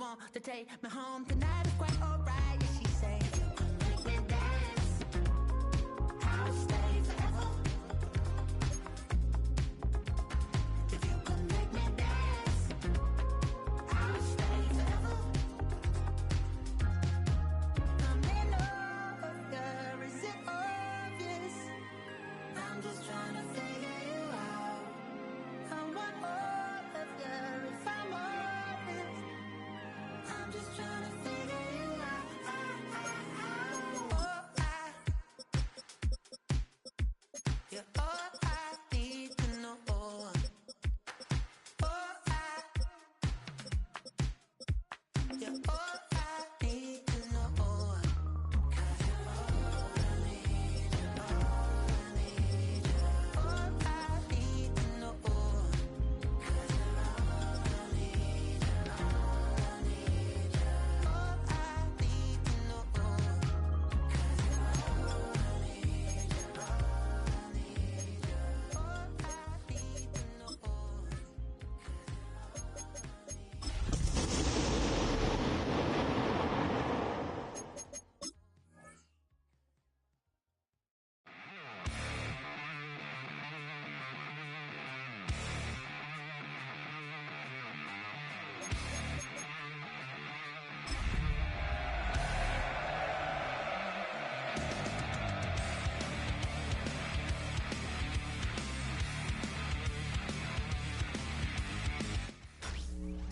want to take me home tonight is quite alright. Yeah, she say, you can make me dance, I'll stay forever. If you can make me dance, I'll stay forever. I'm in love, yeah, is it obvious? I'm just trying to figure you out. I want all of you if I'm honest. I'm just trying to figure you out. You're all I need to know. You're all I need to know. 'Cause you're all I need, you're all I need, you're all I need to know. 'Cause you're all I need, you're all I need, you're all I need to know. 'Cause you're all I need, you're all I need, you're all I need to know.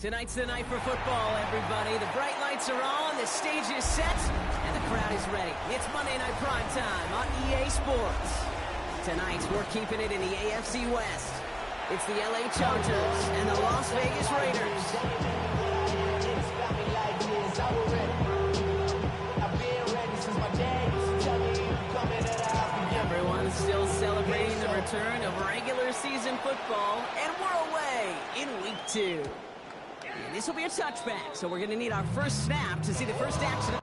Tonight's the night for football, everybody. The bright lights are on, the stage is set, and the crowd is ready. It's Monday Night Prime Time on EA Sports. Tonight, we're keeping it in the AFC West. It's the LA Chargers and the Las Vegas Raiders. Everyone's still celebrating the return of regular season football, and we're away in week 2. And this will be a touchback, so we're going to need our first snap to see the first action.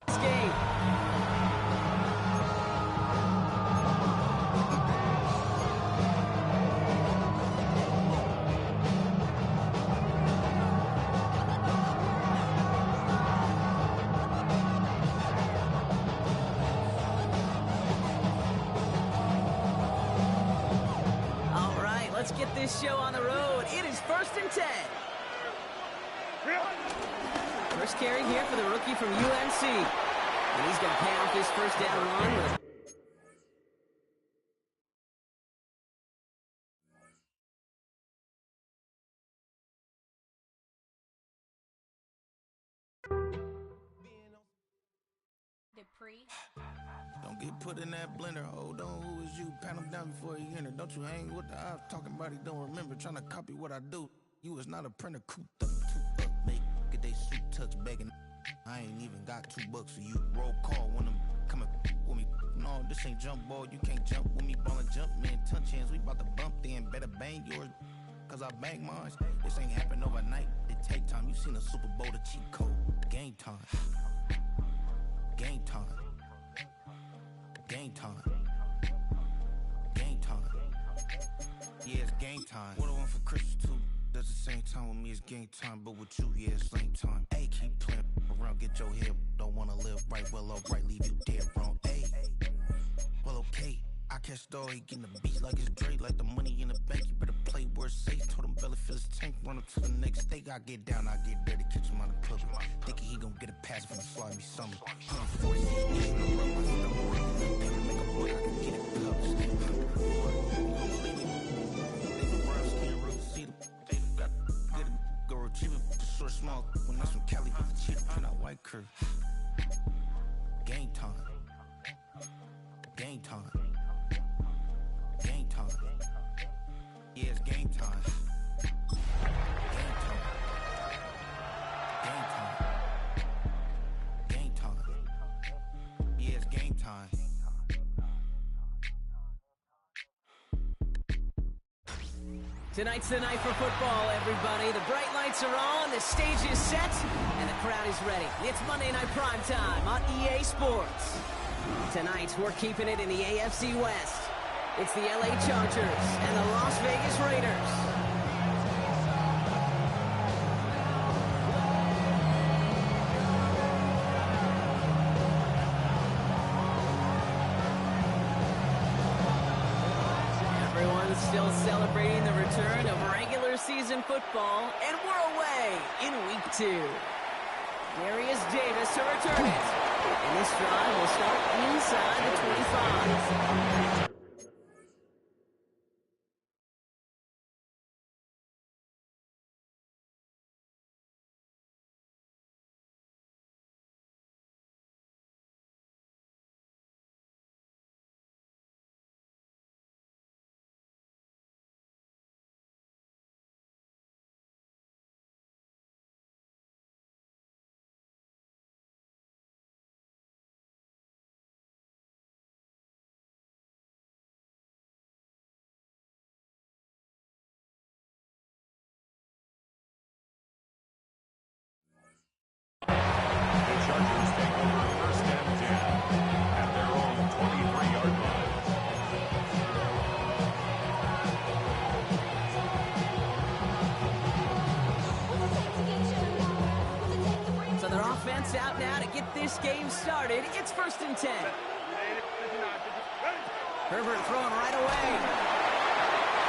Game. All right, let's get this show on the road. It is 1st and 10. First carry here for the rookie from UNC. And he's going to pay off his first down run with... Don't get put in that blender. Hold on, who is you? Pat him down before he enter. Don't you hang with the ops talking about he don't remember. Trying to copy what I do. You is not a printer. Cooped up, too up. Make get they suit touch begging. I ain't even got $2 for you. Roll call when I'm coming with me. No, this ain't jump ball. You can't jump with me. Ballin' jump, man. Touch hands. We bout to bump then. Better bang yours. Cause I bang mine. This ain't happen overnight. It take time. You seen a Super Bowl, the cheat code. Game time. Game time. Game time. Game time. Yeah, it's game time. What I want for Christmas too. Does the same time with me, it's game time. But with you, yeah, it's same time. Hey, keep playing around, get your head. Don't wanna live right, well, alright, leave you dead wrong. Hey, well, okay. I catch dog, he getting the beat like it's Drake, like the money in the bank. You better play where it's safe. Told him belly fill his tank, run up to the next state. I get down, I get dirty, catch him on the public. Thinking he gon' get a pass for the fly me something. 140 feet, in the road, my head, I'm ready. Paper make a book, I can get it published. They from Browns, can't really see them. They got get it, go retrieve it. The short, small, when that's from Cali, with the cheetah, pin out white curve. Game time. Game time. Game time. Yeah, it's game time. Game time. Game time. Game time. Yeah, it's game time. Tonight's the night for football, everybody. The bright lights are on, the stage is set, and the crowd is ready. It's Monday Night Primetime on EA Sports. Tonight, we're keeping it in the AFC West. It's the LA Chargers and the Las Vegas Raiders. Everyone's still celebrating the return of regular season football, and we're away in week 2. Darius Davis to return it. And this drive will start inside the 25. Chargers take over first and 10 at their own 23-yard line. So their offense out now to get this game started. It's first and 10. Herbert throwing right away.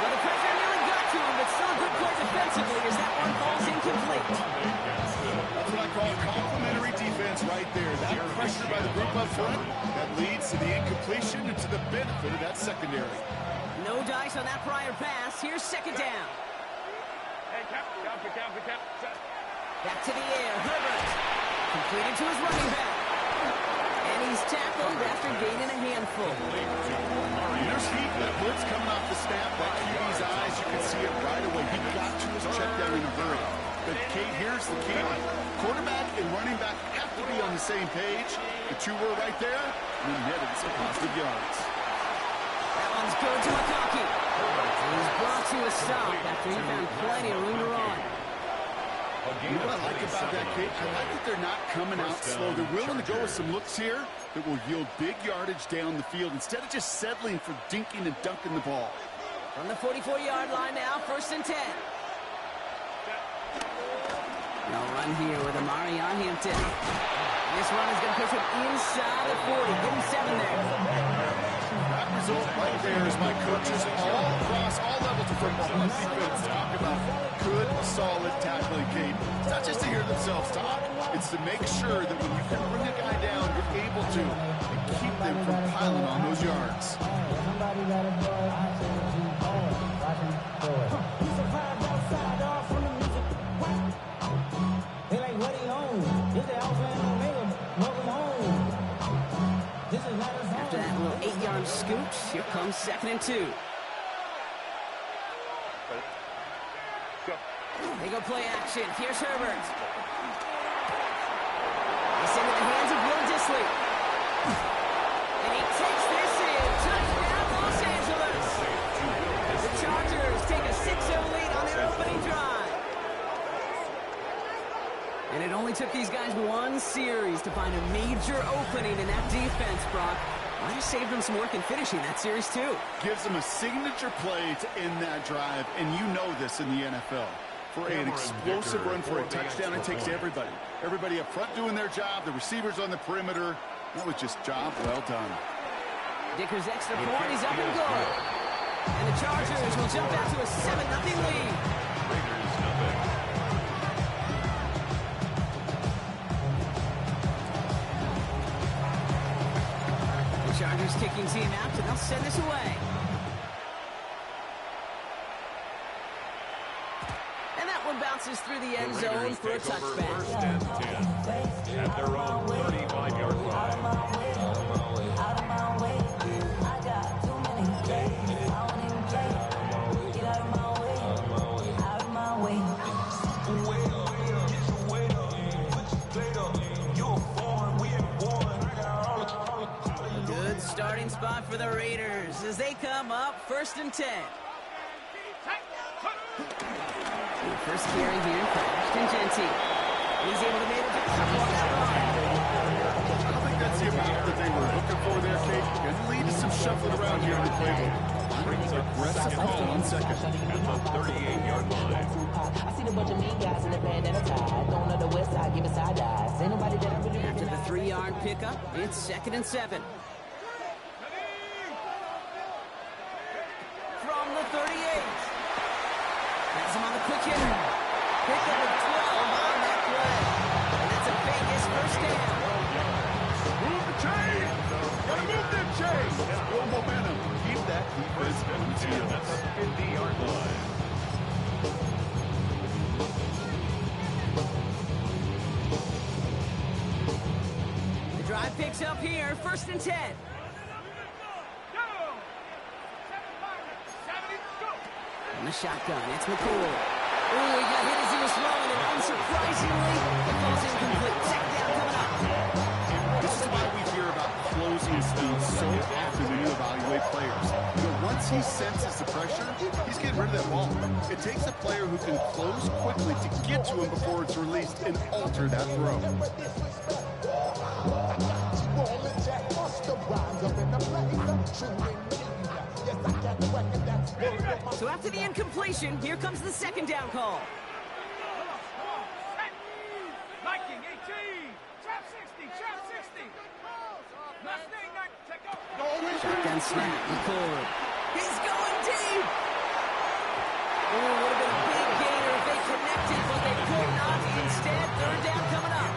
Well, the pressure nearly got to him, but still a good play defensively as that one falls incomplete. That's what I call complimentary defense right there. That pressure by the group up front, that leads to the incompletion and to the benefit of that secondary. No dice on that prior pass. Here's second down. Back to the air. Herbert. Completed to his running back. And he's tackled after gaining a handful. There's heat. That blitz coming off the snap. That QB's eyes, you can see it right away. He got to his check down in a hurry. But Kate, here's the key. Quarterback and running back have to be on the same page. The two were right there, and he netted some positive yards. That one's good to McConkey. He's brought to a stop after he found plenty of room to run. You know what I like about that, Kate? I like that they're not coming out slow. They're willing to go with some looks here that will yield big yardage down the field instead of just settling for dinking and dunking the ball. From the 44-yard line now, first and 10. No run here with Amari on Hampton. This run is going to push him inside the 40. Give him 7 there. That result right there is my coaches all across all levels of football and defense talk about good, solid tackling, Kate. It's not just to hear themselves talk. It's to make sure that when you can bring a guy down, you're able to and keep them from piling on those yards. After that little 8-yard scoop, here comes second and 2. They go play action. Here's Herbert. It's into the hands of Will Dissly. And he takes this in. Touchdown, Los Angeles. The Chargers take a 6-0 lead on their opening drive. And it only took these guys one series to find a major opening in that defense, Brock. Might have saved them some work in finishing that series, too. Gives them a signature play to end that drive, and you know this in the NFL. For an explosive run for a touchdown, it takes everybody. Everybody up front doing their job, the receivers on the perimeter. That was just job well done. Dicker's extra point, he's up and good. And the Chargers will jump out to a 7-0 lead. Raiders nothing. The Chargers kicking team out, and they'll send this away. And that one bounces through the end zone Raiders for a take over touchback. first and 10 at their own 35-yard line. Good starting spot for the Raiders as they come up first and 10. First carry here for Ashton Genty. He's able to make it on that run. I don't think that's the amount that they were looking for there, Kate. Going to lead to some shuffling around here in the playbook. Brings a aggressive call on second. At the 38-yard line. I see the bunch of mean guys in the band and a tie. Going to the west side, giving side eyes. Ain't nobody that I really After the recognize. 3-yard pickup, it's 2nd and 7. From the 38. Has him on the quick hitter. Pickup of 12 on that play. And that's a Vegas first down. Move the chain! Gotta move that chain! Build momentum. Keep that defense on its heels. At the 50-yard line. The drive picks up here, 1st and 10. On the shotgun, it's McCool. Ooh, he got hit as he was throwing it. Unsurprisingly, it falls incomplete. 2nd down coming up. This is why we hear about closing speed so often when you evaluate players. You know, once he senses the pressure, he's getting rid of that ball. It takes a player who can close quickly to get to him before it's released and alter that throw. So after the incompletion, here comes the 2nd down call. Viking 18, trap 60, trap 60. Mustang 9, take off. Shotgun snap, McCool. He's going deep. Ooh, would have been a big gainer if they connected, but they could not. Instead, 3rd down coming up.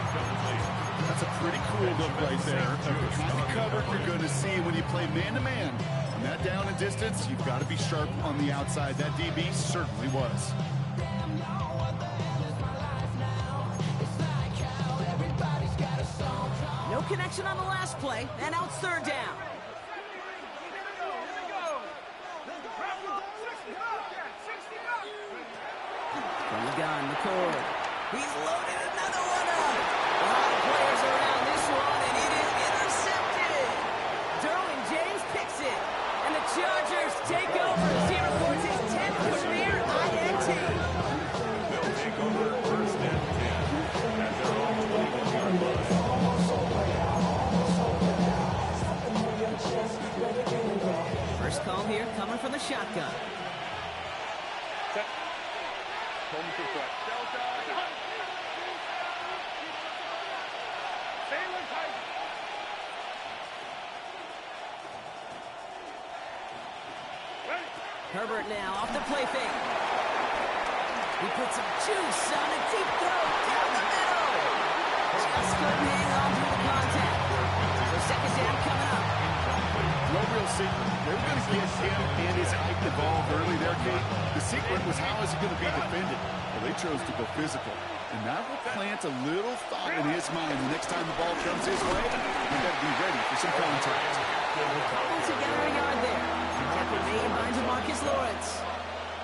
That's a pretty cool look right there. The kind of cover you're going to see when you play man-to-man. On that down and distance, you've got to be sharp on the outside. That DB certainly was. No connection on the last play, and now it's 3rd down. From the gun, McCoy. He's loaded another one up. A lot of players around this one, and it is intercepted. Derwin James picks it, and the Chargers take over as he reports his 10th career INT. They'll take over first and 10 at their own 21-yard line. First call here coming from the shotgun. Herbert now off the play fake. He puts some juice on a deep throw down the middle. Just couldn't hang on through the contact. So 2nd down coming up. No real secret. They were going to get him and his height involved early there, Kate. The secret was how is he going to be defended? Well, they chose to go physical. And that will plant a little thought in his mind the next time the ball comes his way. He's got to be ready for some contact. Cobbled together a yard there. Tackle made by DeMarcus Lawrence.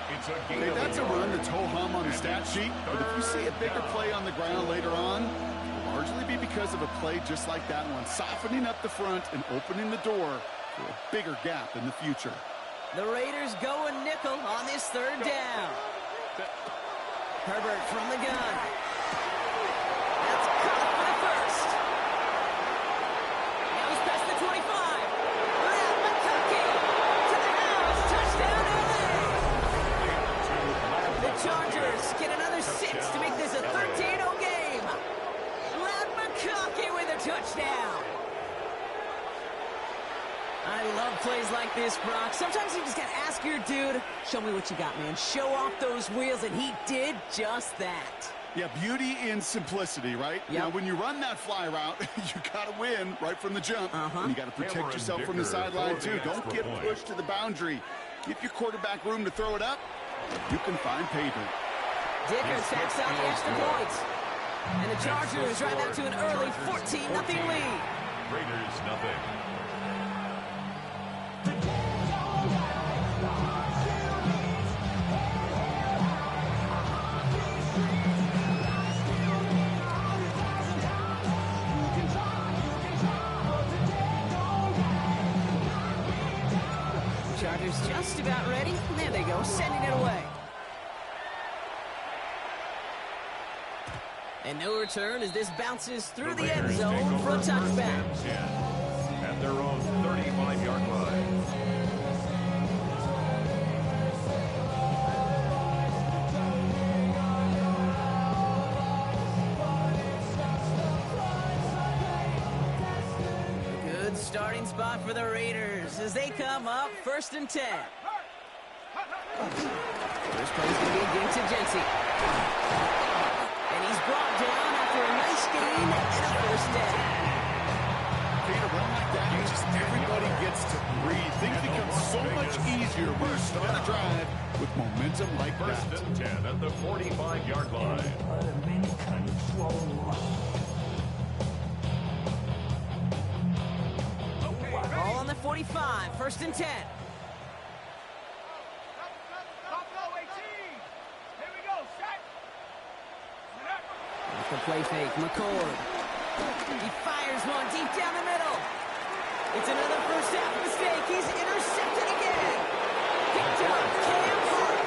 It's a gain Hey, of that's a a yard. run that's ho-hum on the stat sheet. But if you see a bigger play on the ground later on, it'll largely be because of a play just like that one, softening up the front and opening the door for a bigger gap in the future. The Raiders go a nickel on this 3rd down. Herbert from the gun. That's caught for the first. Now he's past the 25. Rat McConkey to the house. Touchdown, LA. The Chargers get another 6 to make this a 13-0 game. Rat McConkey with a touchdown. I love love plays like this, Brock. Sometimes you just got to ask your dude, show me what you got, man. Show off those wheels, and he did just that. Yeah, beauty in simplicity, right? Yep. Now, when you run that fly route, you got to win right from the jump. And you got to protect Cameron yourself from the Dicker sideline, for the too. Don't extra get point. pushed to the boundary. Give your quarterback room to throw it up. You can find pavement. Dicker tacks out the extra points. And the Chargers drive out to an early 14-0 lead. Raiders nothing. Chargers just about ready. There they go, sending it away. And no return as this bounces through the end Raiders take zone for a over first touchback. and 10 at their own 35-yard line. Good starting spot for the Raiders as they come up 1st and 10. First play is going to be against Jency. And he's brought down after a nice gain and a first down. Okay, to run like that, just everybody gets to breathe. Things become so much easier when you start a drive with momentum like First that. and 10 at the 45-yard line. Ball on the 45, 1st and 10. Stop go, 18. Here we go, set. Off the play fake, McCord. He fires one deep down the middle. It's another first half mistake. He's intercepted again. Picked up Cam Hart.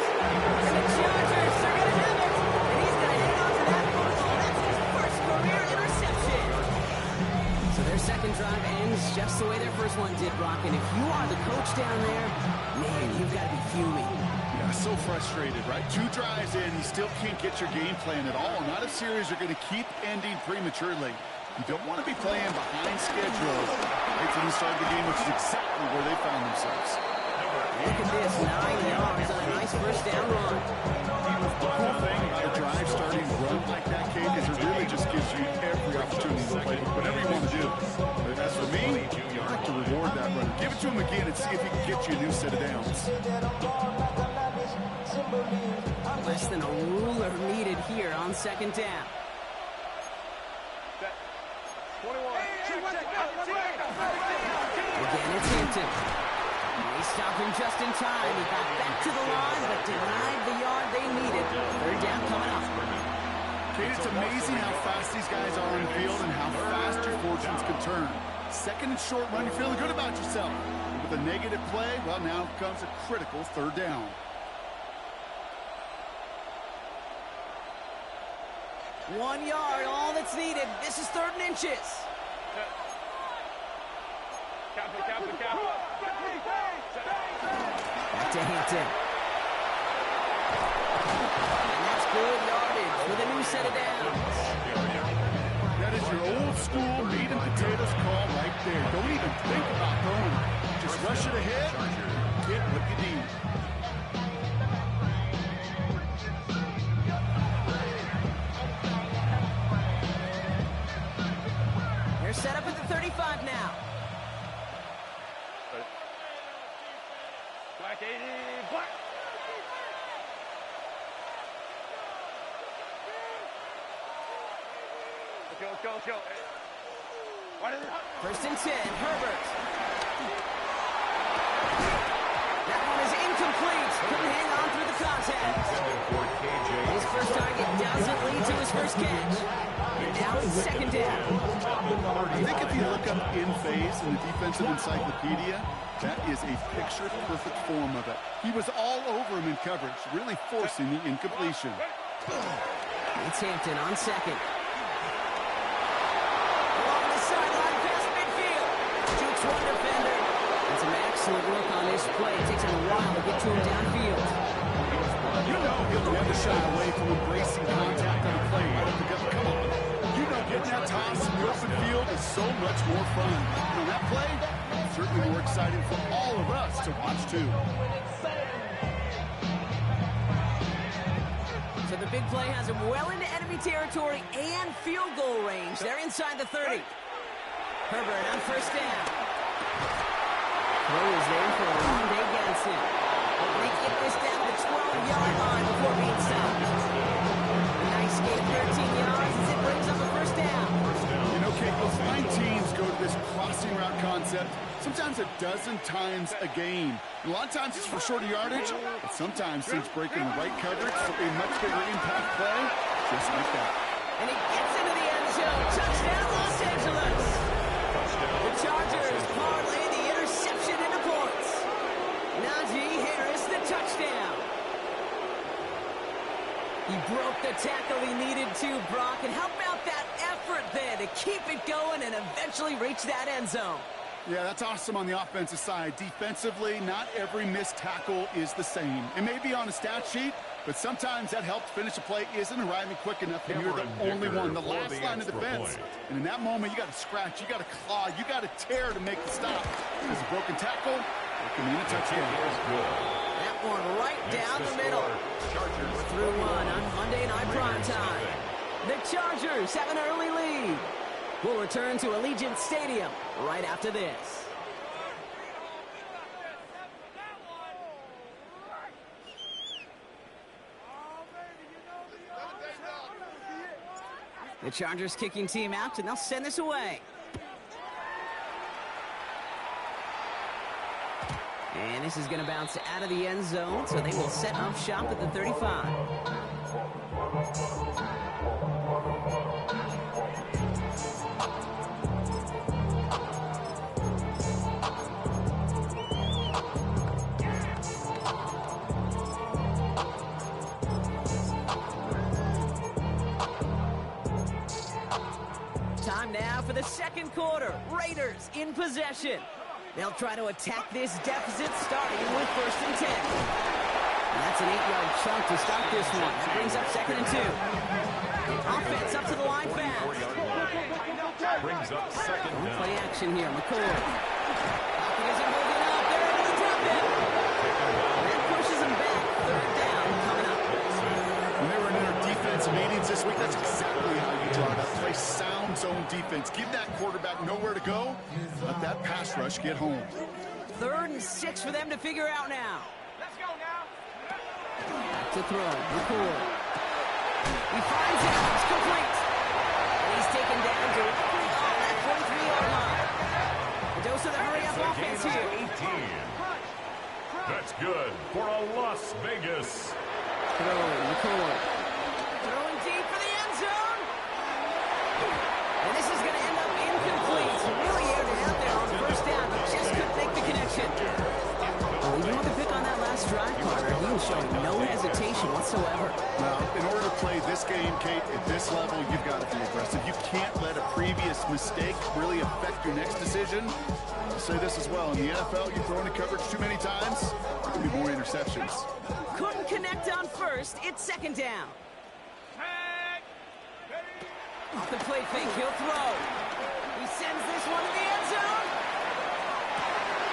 And the Chargers are going to have it. And he's going to hang on to that football. That's his first career interception. So their second drive ends just the way their first one did, Brock. And if you are the coach down there, man, you've got to be fuming. Yeah, so frustrated, right? 2 drives in, you still can't get your game plan at all. Not a series you're going to keep ending prematurely. You don't want to be playing behind schedule right from the start of the game, which is exactly where they found themselves. Look at this, 9 yards on a nice first down run. The cool thing about a drive starting run like that, Kate, is it really just gives you every opportunity to play whatever you want to do. But as for me, I like to reward that runner. Give it to him again and see if he can get you a new set of downs. Less than a ruler needed here on 2nd down. 21. Again, it's Hampton. They stopped him just in time. He got back to the line, but denied the yard they needed. 3rd down coming up. Kate, it's amazing how fast these guys are on the field and how fast your fortunes can turn. 2nd and short run, you're feeling good about yourself. But with a negative play, well, now comes a critical 3rd down. One yard, all that's needed. This is 3rd and inches. Back to Hampton. And that's good yardage with a new set of downs. That is your old school meat and potatoes call right there. Don't even think about throwing. Just rush it ahead, get what you need. They're set up at the 35 now. Black 80, black. Let's go, let's go. Why did it? 1st and 10, Herbert. That one is incomplete. Couldn't hang on through the contact. For KJ. His first target doesn't lead to his first catch. And now it's 2nd down. I think if you look up in phase in the defensive encyclopedia, that is a picture-perfect form of it. He was all over him in coverage, really forcing the incompletion. It's Hampton on 2nd. Along the sideline, past midfield. Jukes one defender. And some excellent work on this play. It takes him a while to get to him downfield. You know he'll never shy away from embracing contact on a play. Because, come on, you know getting that toss in the open field is so much more fun. On that play, certainly more exciting for all of us to watch, too. So the big play has him well into enemy territory and field goal range. They're inside the 30. Herbert on first down. Throw is there for a long day against him. They get this down to the 12-yard line before being stopped. Nice gain, 13 yards as it brings up a first down. You know, Kate, those 9 teams go to this crossing route concept sometimes a dozen times a game. A lot of times it's for shorter yardage, but sometimes teams break in the right coverage for a much bigger impact play, just like that. And he gets into the end zone. Touchdown, Los Angeles. The Chargers parlay the interception into points. Najee Harris, the touchdown. He broke the tackle he needed to, Brock. And how about that effort there to keep it going and eventually reach that end zone? Yeah, that's awesome on the offensive side. Defensively, not every missed tackle is the same. It may be on a stat sheet, but sometimes that helps finish a play isn't arriving quick enough, and you're the only one, the last line of defense. And in that moment, you got to scratch, you got to claw, you got to tear to make the stop. Because a broken tackle, it can mean a touchdown. That one right down the middle. We're through one on Monday Night Primetime. The Chargers have an early lead. We'll return to Allegiant Stadium right after this. The Chargers kicking team out, and they'll send this away. And this is going to bounce out of the end zone, so they will set up shop at the 35. Time now for the second quarter. Raiders in possession. They'll try to attack this deficit starting with 1st and 10. And that's an 8-yard chunk to start this one. That brings up 2nd and 2. Offense up to the line fast. Brings up 2nd down. Play action here. McCoy. Pocket isn't holding up. They're able to drop it. And that pushes him back. 3rd down coming up. When they were in their defensive meetings this week, that's exactly how you draw it up. Play sound zone defense. Give that quarterback nowhere to go. Let that pass rush get home. 3rd and 6 for them to figure out now. Let's go now. Back to throw. McCoy. He finds it. It's complete. And he's taken down directly on that 43-yard line. A dose of the hurry-up offense here. 18. That's good for a Las Vegas. Throwing, McCoy. Throwing deep for the end zone. And this is going to end up incomplete. He really aired it out there on 1st down, but just couldn't make the connection. Well, you want to pick on that last drive, Carter. He was showing no hesitation whatsoever. Now, in order to play this game, Kate, at this level, you've got to be aggressive. You can't let a previous mistake really affect your next decision. I'll say this as well. In the NFL, you throw into coverage too many times, there could be more interceptions. Couldn't connect on 1st. It's 2nd down. Off the play fake, he'll throw. He sends this one to the end zone.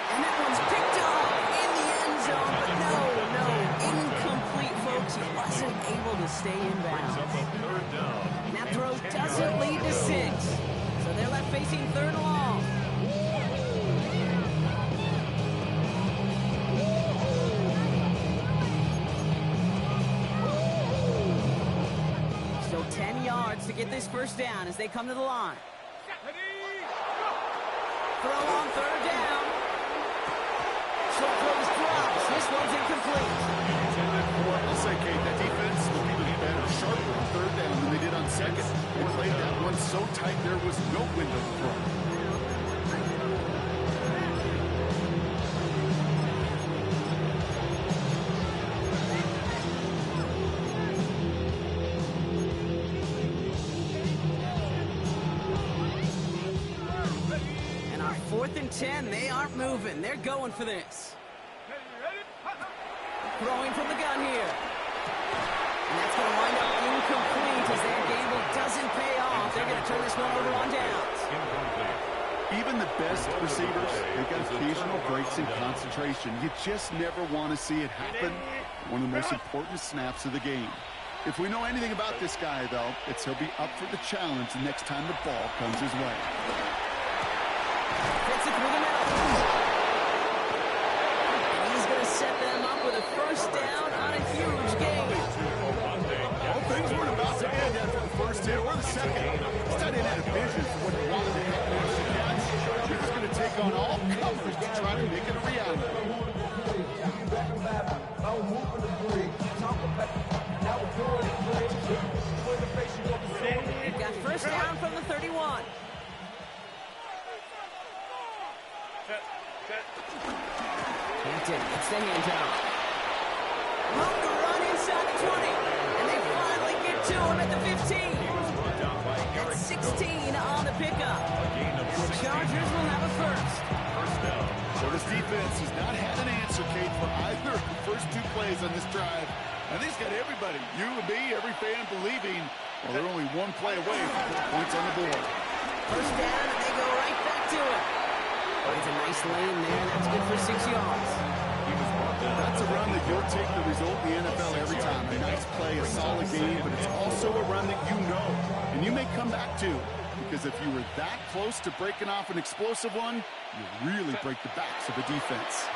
And that one's picked up in the end zone. But no, incomplete, folks. He wasn't able to stay in bounds. And that throw doesn't lead to 6. So they're left facing 3rd and long. Still 10 yards to get this 1st down as they come to the line. Throw on 3rd down. Short throws drops. This one's incomplete. I'll say, Kate, that defense looked even better, sharper on 3rd down than they did on 2nd. They played that one so tight there was no window to throw. And on 4th and 10, they aren't moving. They're going for this. Throwing from the gun here. And that's going to wind up incomplete as their gamble doesn't pay off. They're going to turn this one over on downs. Incomplete. Even the best receivers, they got occasional breaks in concentration. You just never want to see it happen. One of the most important snaps of the game. If we know anything about this guy, though, it's he'll be up for the challenge the next time the ball comes his way. Gets it through the middle. And he's going to set them up with a first down on a huge gain. Well, things weren't about to end after the first hit or the second. This tight end had a vision for what he wanted to happen to catch. He was going to take on all comers to try to make it a reality. They've got first down from the 31. Hampton gets the handoff. Room to run inside the 20. And they finally get to him at the 15. That's 16 on the pickup. And the Chargers will have a first. So this defense has not had an answer, Kate, for either of the first two plays on this drive. I think it's got everybody, you and me, every fan believing, well, they're only one play away from points on the board. First down, and they go right back to it. Finds a nice lane there, and that's good for 6 yards. That's a run that you'll take the result in the NFL every time. A nice play, a solid game, but it's also a run that you know, and you may come back to. Because if you were that close to breaking off an explosive one, you really break the backs of a defense.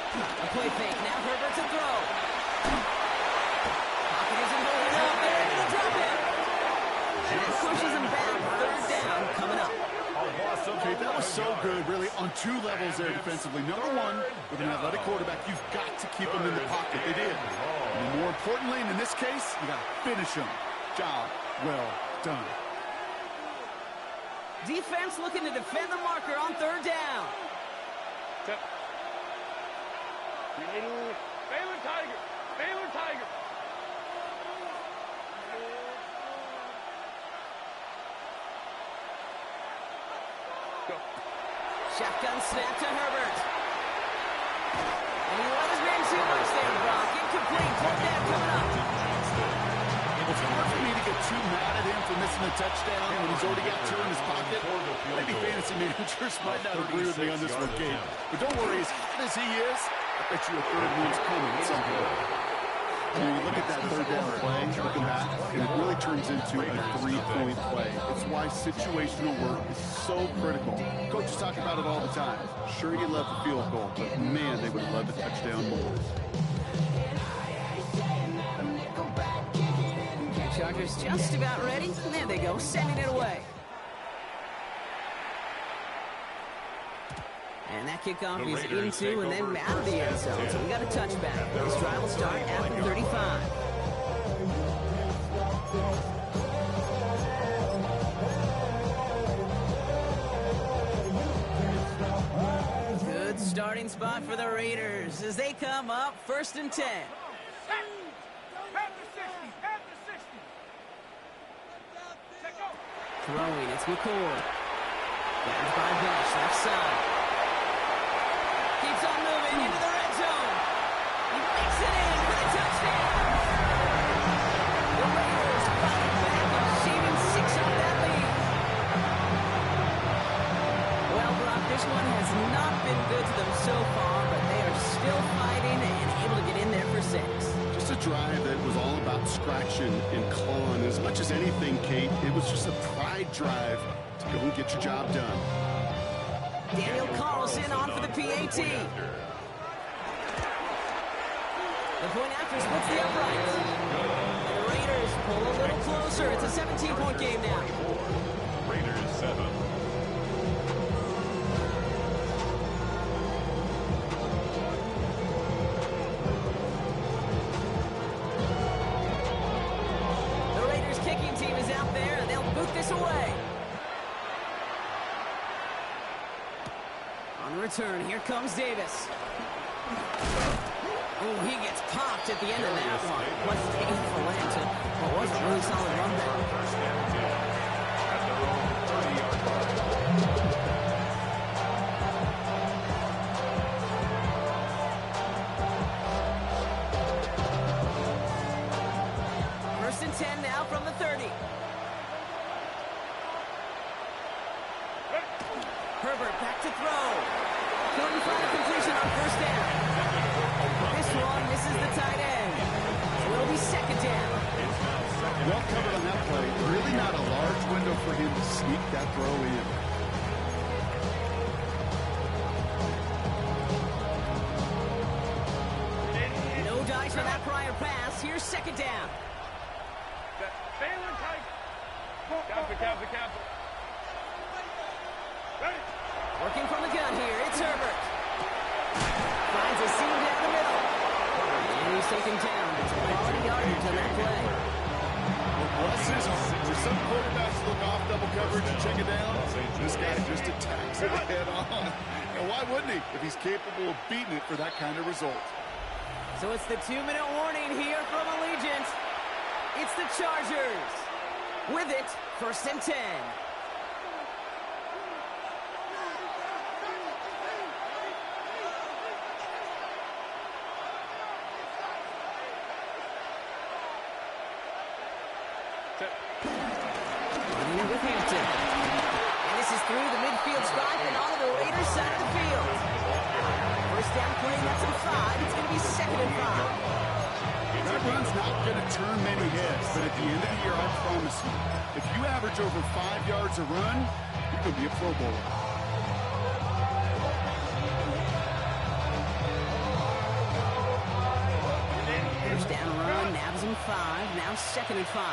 A play fake. Now Herbert to throw. Pocket isn't holding up. They're able to drop it. And it pushes him back. Third down coming up. Okay, that was so good, really, on two levels there defensively. Number one, with an athletic quarterback, you've got to keep him in the pocket. They did. And more importantly, and in this case, you got to finish him. Job well done. Defense looking to defend the marker on third down. Baylor Tiger. Baylor Tiger. Shotgun snap to Herbert. And he wasn't being too much there, Brock. Incomplete. Fourth down coming up. It's hard for me to get too mad at him for missing a touchdown when he's already got two in his pocket. Maybe fantasy managers might not agree with me on this one, Gabe. But don't worry, as hot as he is, I bet you a third one's coming at some point. You look at that third down play, looking back, and it really turns into a three-point play. It's why situational work is so critical. Coaches talk about it all the time. Sure, you love the field goal, but man, they would love the touchdown more. Chargers just about ready. And there they go, sending it away. And that kickoff is into and then out of the end zone. So we got a touchback. This drive will start at the 35. Good starting spot for the Raiders as they come up first and 10. Throwing, it's McCord. Grabbed by Bush, left side. Keeps on moving into the red zone. He makes it in for the touchdown. The Raiders fight back, shaving 6 on that lead. Well, Brock, this one has not been good to them so far, but they are still fighting and able to get in there for 6. Just a drive that was all about scratching and clawing. As much as anything, Kate, it was just a pride drive to go and get your job done. Daniel Carlson on for the PAT. The point after splits the uprights. And the Raiders pull a little closer. It's a 17-point game now. Raiders 7. The Raiders kicking team is out there, and they'll boot this away. On return, here comes Davis. Oh, he gets popped at the end of that one. What a painful end to what was a really solid run back. First down 10 at their own 30-yard line. First and 10 now from the 30. Herbert back to throw. Couldn't find a completion on first down. This one misses the tight end. So it'll be second down. Well covered on that play. Really not a large window for him to sneak that throw in. No dice for that prior pass. Here's second down. Baylor tight. Cancel. Ready. Working from the gun here. It's Herbert. Finds a seam down the middle. And he's taken down. It's quality yardage on that play. Bless his heart. For some quarterbacks look off double coverage and check it down. This guy just attacks it head on. And why wouldn't he if he's capable of beating it for that kind of result? So it's the 2-minute warning here from Allegiant. It's the Chargers. With it, 1st and 10. With Hampton. And this is through the midfield stripe and onto the Raiders side of the field. First down play, that's a 5. It's going to be 2nd and 5. That run's not going to turn many heads, but at the end of the year, I promise you, if you average over 5 yards a run, you could be a Pro Bowler. First down run, nabs him 5. Now 2nd and 5.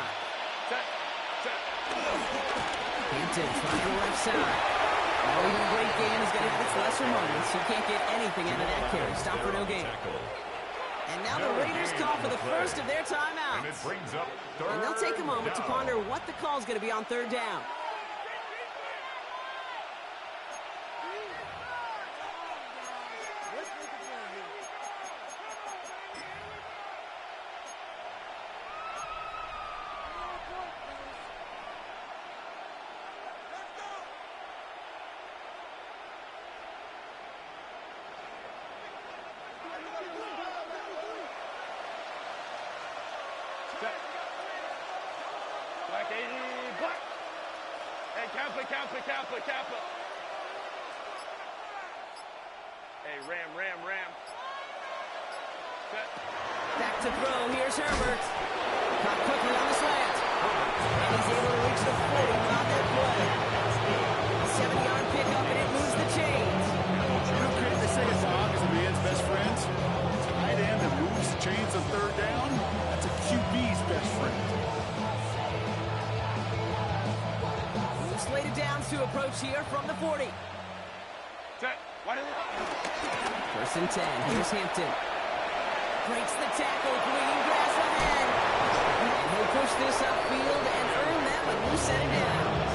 Hampton trying to the left side. Oh, even a great game is going to have its lesser moments. You can't get anything out of that carry. Stop for no gain. And now the Raiders call for the first of their timeouts. And they'll take a moment to ponder what the call is going to be on 3rd down. Black 80, black. Hey, cancel. Hey, ram. Set. Back to throw. Here's Herbert. Caught quickly on the slant. And he's able to reach the 40 on that play. A 70-yard pickup, and it moves the chains. They say a dog is a man's best friend. Tight end that moves the chains on 3rd down, that's a QB's best friend. Slated downs to approach here from the 40. Set. Wide open. 1st and 10. Here's Hampton. Breaks the tackle, bleeding grass ahead. And he'll push this upfield and earn them a new set of downs.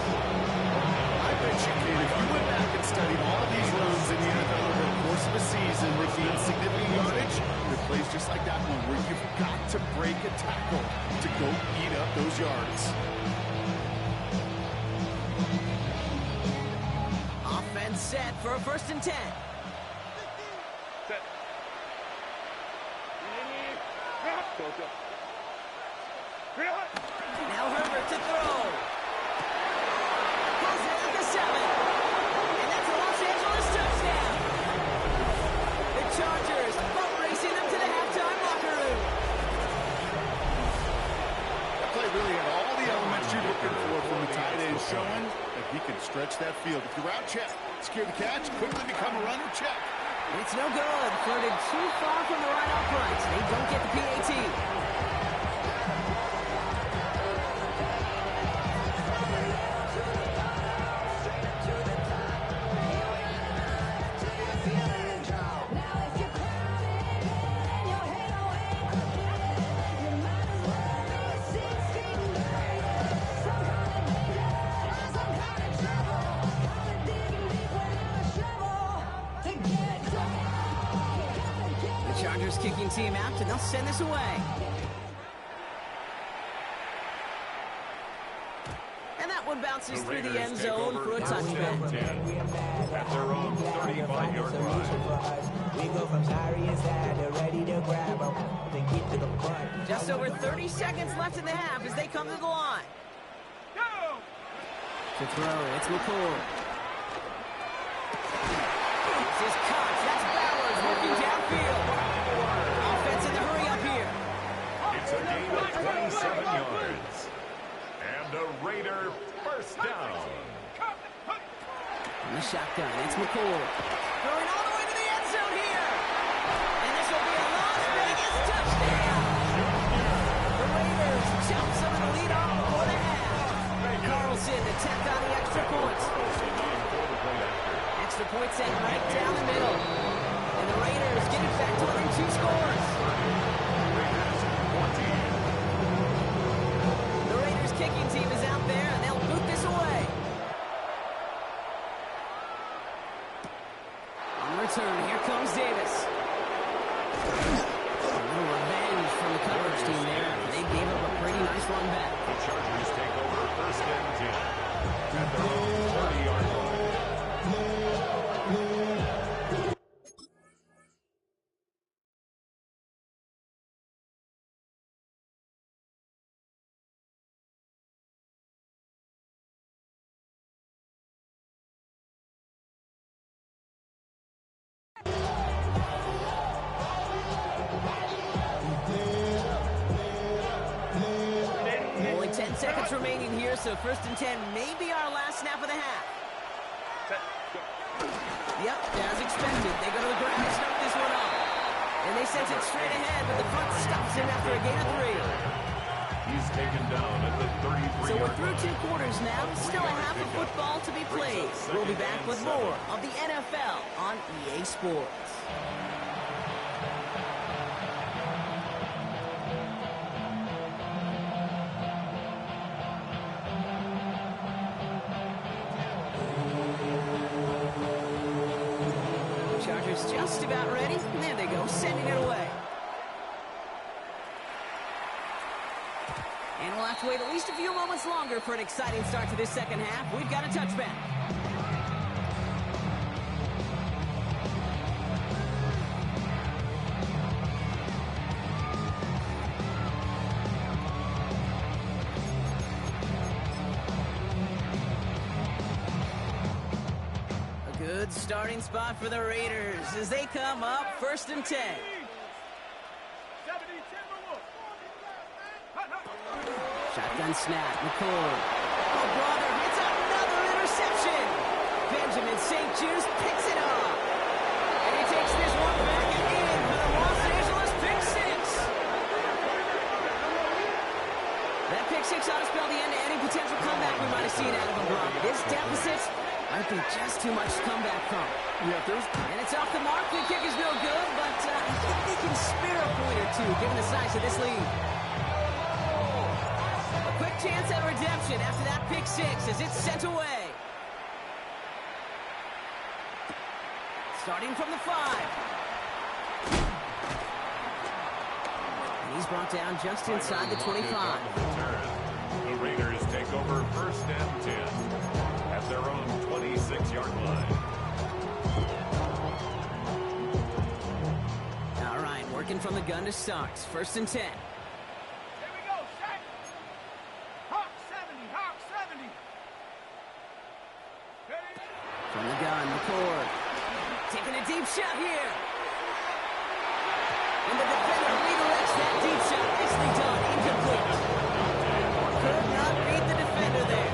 I bet you can. If you went back and studied all these runs in the NFL over the course of a season with the insignificant yardage, there are plays just like that one where you've got to break a tackle to go eat up those yards. Offense set for a 1st and 10. Set. Now Herbert to throw. Has it at the 7. And that's a Los Angeles touchdown. The Chargers boat racing them to the halftime locker room. That play really had all the elements you're looking for from the tight end, showing that he can stretch that field. If the route check, secure the catch, quickly become a runner, check. It's no good. Flirted too far from the right upright. They don't get the PAT. Chargers kicking team out, and they'll send this away. And that one bounces through the end zone for a touchback. At their own 35-yard line. We go from sorry inside to ready to grab them. Then get to the front. Just over 30 seconds left in the half as they come to the line. Go! To throw, it's McCool. McCord. Throwing all the way to the end zone here. And this will be a Las Vegas touchdown. The Raiders jump some of the lead off before the half. Carlson to tack on the extra points. Extra point set right down the middle. And the Raiders get it back to within 2 scores. The Raiders kicking team is out there, and they'll boot this away. On return, here comes Davis. A little revenge from the coverage team there. They gave up a pretty nice run back. The Chargers take over first and 10 at their own 20-yard line. Only 10 seconds remaining here, so first and 10 may be our last snap of the half. Yep, as expected, they go to the ground and start this one off. And they sent it straight ahead, but the front stops him after a gain of 3. He's taken down at the 33-yard So we're through 2 quarters now, still a half of football to be played. We'll be back with more of the NFL on EA Sports. Chargers just about ready. There they go, sending it away. And we'll have to wait at least a few moments longer for an exciting start to this second half. We've got a touchback. A good starting spot for the Raiders as they come up first and 10. 70 Timberwolves. Shotgun snap, McCord. Oh, brother, it's another interception. Benjamin St. Juice picks it off. And he takes this one back and in for the Los Angeles pick six. That pick six ought to spell the end to any potential comeback we might have seen out of him, Brock. This deficit might be just too much to come back from. And it's off the mark. The kick is no good, but I think they can spare a point or two given the size of this lead. A quick chance at redemption after that pick six as it's sent away. Starting from the 5. And he's brought down just inside the 25. The Raiders take over first and 10 at their own 26-yard line. All right, working from the gun to start. First and 10. Here we go, set. Hawk 70, Hawk 70. Ready? From the gun, McCord. Taking a deep shot here. And the defender redirects that deep shot. Nicely done. Incomplete. Could not beat the defender there.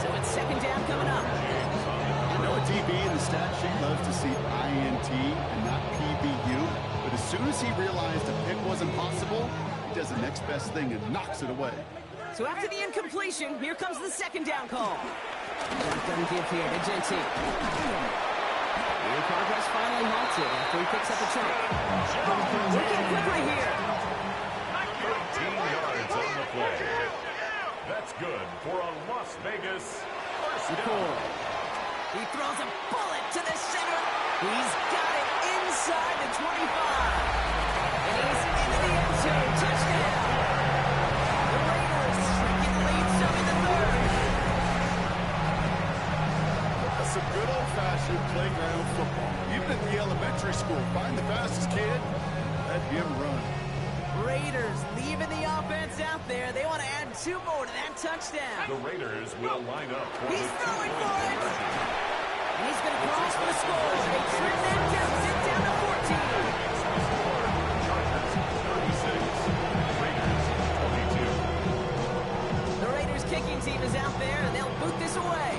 So it's second down coming up. I know a DB in the stat sheet loves to see INT and not PBU, but as soon as he realized a pick wasn't possible, he does the next best thing and knocks it away. So after the incompletion, here comes the second down call. Shotgun give here to Gentile. Your progress finally halted after he picks up a track. Looking quickly here. 13 yards on the play. That's good for a Las Vegas first down. He throws a bullet to the center. He's got it inside the 25. And he's into the end zone. Touchdown. The Raiders taking the lead some in the third. That's some good old-fashioned playground football. Even at the elementary school, find the fastest kid, let him run. Raiders leaving the offense out there. They want to add 2 more to that touchdown. The Raiders will line up for He's the throwing for two-point it. conversion. And he's going to cross for the score. They trim that deficit down to 14. Chargers 36, Raiders 22. The Raiders kicking team is out there, and they'll boot this away.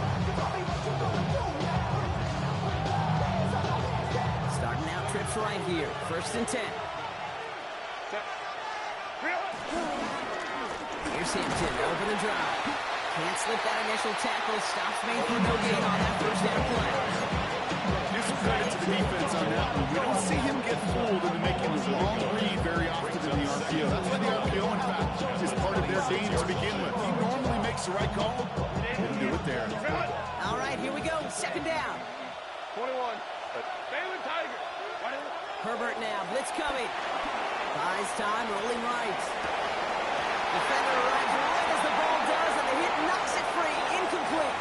right here. 1st and 10. Here's Hampton, open and drive. Can't slip that initial tackle. Stops made for no gain on that 1st down play. Give some credit to the defense on that one. We don't see him get fooled into making the wrong read very often in the RPO. That's why the RPO, in fact, is part of their game to begin with. He normally makes the right call. Didn't do it there. All right, here we go. 2nd down. 21. Stay with Tiger. Herbert now. Blitz coming. Buys time, rolling right. Defender arrives right as the ball does, and the hit knocks it free. Incomplete.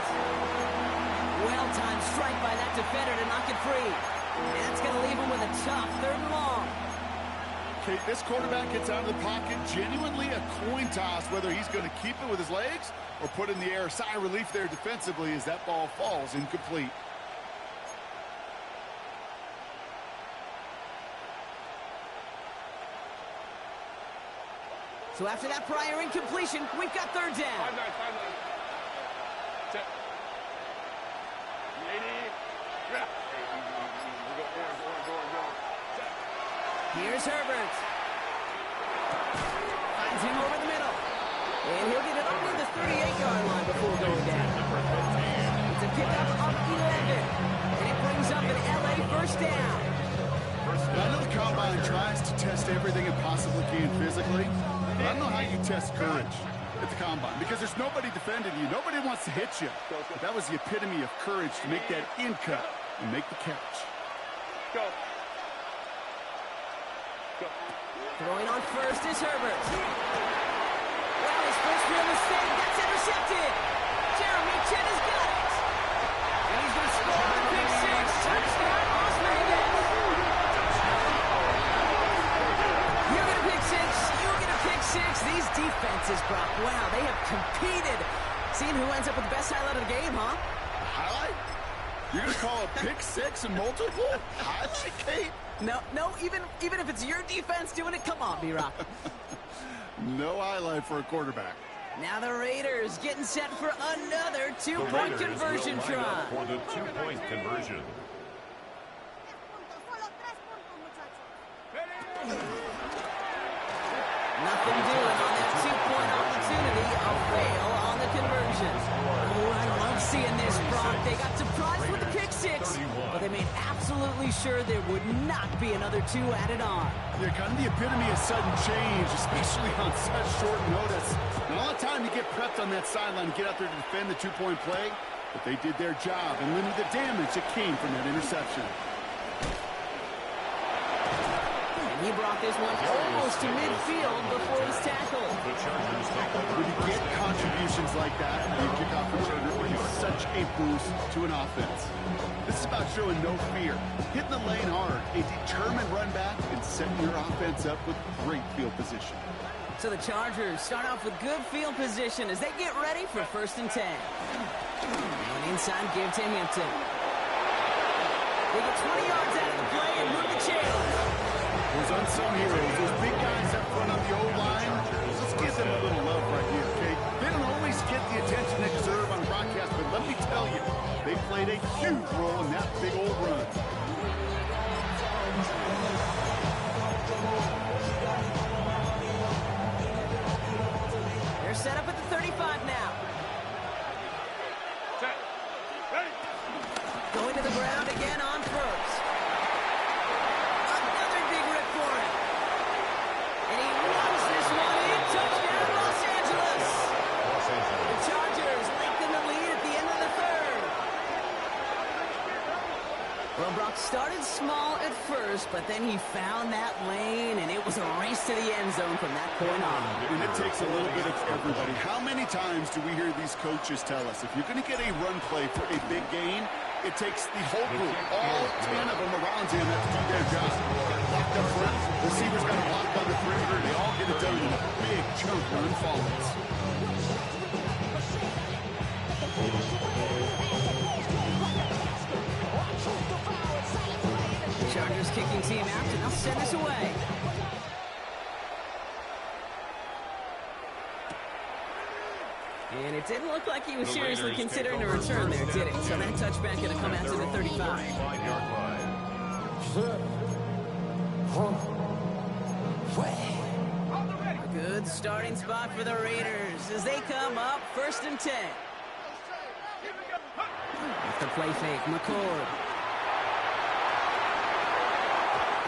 Well-timed strike by that defender to knock it free. And that's going to leave him with a tough 3rd and long. Okay, this quarterback gets out of the pocket. Genuinely a coin toss whether he's going to keep it with his legs or put in the air. Sigh of relief there defensively as that ball falls incomplete. So after that prior incompletion, we've got 3rd down. 5-9. Check. 80. Yeah. Go. Here's Herbert. Finds him over the middle. And he'll get it under the 38-yard line before going down. It's a pickup of 11. And it brings up an LA 1st down. I know the combine tries to test everything it possibly can physically, but I don't know how you test courage at the combine because there's nobody defending you. Nobody wants to hit you. But that was the epitome of courage to make that in cut and make the catch. Go. Throwing on 1st is Herbert. Well, his first real mistake. That's intercepted. Jeremy Chin has got it. And he's going to score a big 6. Touchdown, Las Vegas. You get a pick 6. You get a pick 6. These defenses, Brock, wow, they have competed. Seeing who ends up with the best highlight of the game, huh? Highlight? You're going to call a pick 6 and multiple? Highlight, Kate? No, even if it's your defense doing it, come on, B-Rock. No highlight for a quarterback. Now the Raiders getting set for another two-point conversion try. For the 2-point conversion. Nothing doing on that two-point opportunity. A fail on the conversion. Oh, I love seeing this, Brock. They got surprised with the pick 6, but they made absolutely sure there would not be another 2 added on. Yeah, kind of the epitome of sudden change, especially on such short notice. Not a lot of time to get prepped on that sideline and get out there to defend the 2-point play, but they did their job and limited the damage that came from that interception. He brought this one almost to midfield before he's tackled. The Chargers take over. When you get contributions like that, you kick off returner, it is such a boost to an offense. This is about showing no fear, hitting the lane hard, a determined run back, and setting your offense up with great field position. So the Chargers start off with good field position as they get ready for 1st and 10. An inside give to Hampton. They get 20 yards out of the play and move the chains. Those unsung heroes, those big guys up front on the O-line, let's give them a little love right here, okay? They don't always get the attention they deserve on broadcast, but let me tell you, they played a huge role in that big old run. They're set up at the 35 now. Set. Ready. Going to the ground again on 1st. Another big rip for him. And he runs this one in. Touchdown, Los Angeles. The Chargers lengthen the lead at the end of the 3rd. Well, Brock started small at first, but then he found that lane, and it was a race to the end zone from that point on. And it takes a little bit of everybody. How many times do we hear these coaches tell us, if you're going to get a run play for a big gain, it takes the whole group, all 10 of them around him to do their job. Locked up front, receivers got to block on the perimeter, they all get it done in a big chunk run follows. Chargers kicking team out, and they'll send us away. And it didn't look like he was seriously considering a return there, did it? So that touchback going to come out to the 35. 35-yard line. A good starting spot for the Raiders as they come up 1st and 10. Off the play fake, McCord.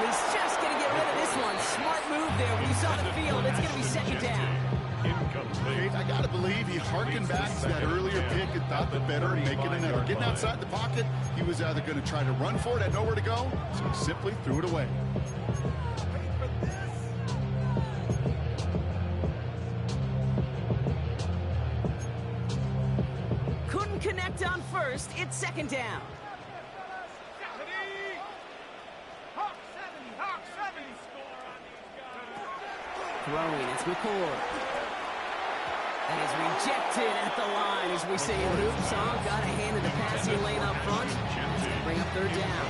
He's just going to get rid of this one. Smart move there. When you saw the field, it's going to be 2nd down. Incomplete. I got to believe he harkened back to that earlier pick and thought the better and make it another. Getting outside the pocket, he was either going to try to run for it, had nowhere to go, so he simply threw it away. Couldn't connect on 1st. It's 2nd down. Hawk 70. Throwing, it's McCord. And is rejected at the line, as we say in hoops. Got a hand in the passing lane up front. That's going to bring up 3rd down.